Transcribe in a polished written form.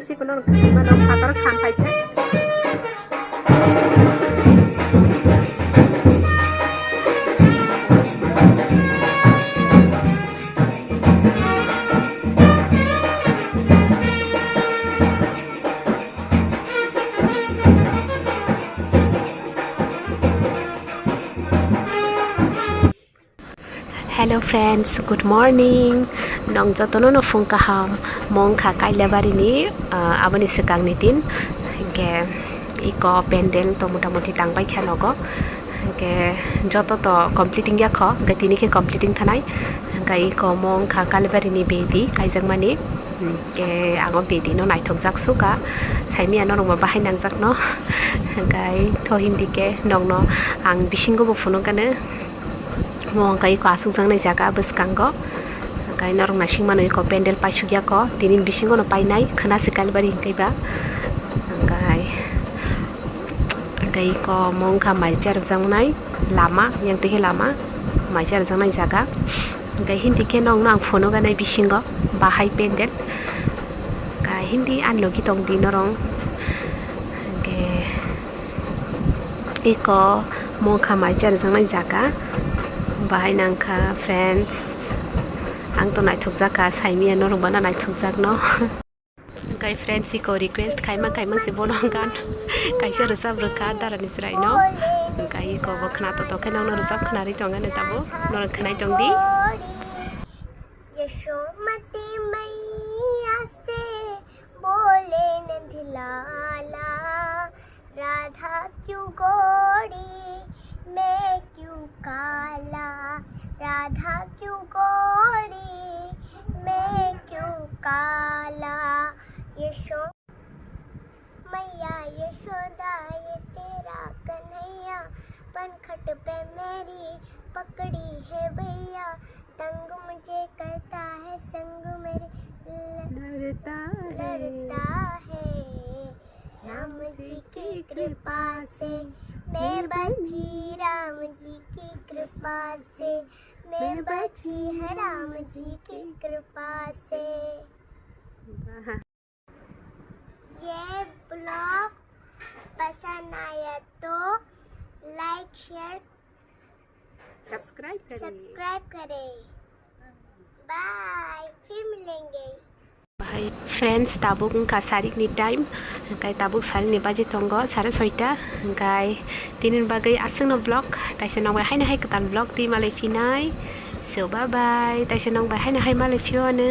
sih kono mana fatar khan paise. Hello friends, good morning. Nong jotono no phung kaham mong kha kaila bari ni aboni sekang nitin ke iko pendel to motamoti tangbai khanogo ke joto to completing ya kho gatini ke completing thanai kai iko mong kha kaila bari ni bedi kaijang mani ke ango bedi no naithok jak suka saimi ano rong bahai nang jak no kai thohim dike nong no ang bisingo bo phuno kane mong kai ko asuk jang nai jaga bwskango kai norong na singmano ko pendel paisugya ko tinin bisingo no painai khana sikal bari kaiba kai ko mong kha mai jar jang nai lama yang tege lama mai jar jang nai jaga kai hindi ke nong nang phono ga nai bisingo bahai pendel kai hindi anlo ki tong di norong ke iko mong kha mai jar jang nai jaga bahai nangkha friends ang to nai thokjaka saimi ano rong bana nai thokjak no kai friends ko request kaima si bonong gan kaisa resab reka darani srai no kai ko bokna to kai nang no resab khnari tonga ne tabo nor khnai tong di Yashomati मैया से बोले नंदलाला राधा क्यों गोरी मैं क्यों काला राधा क्यों गोरी मैं क्यों काला यशो मैया यशोदा ये तेरा कन्हैया पनखट पे मेरी पकड़ी है भैया तंग मुझे करता है संग मेरे लड़ता है राम जी की कृपा से मैं बची राम जी की कृपा से मैं बची है राम जी की कृपा से। ये ब्लॉग पसंद आया तो लाइक शेयर सब्सक्राइब करें बाय फिर मिलेंगे bahai friends tabuk ka sarik ni time kai tabuk sari ni baje tongo 6:30 kai tinin bagai asung no vlog taise nong bai haina hai katan vlog ti malai finai so bye bye taise nong bai haina hai malai fione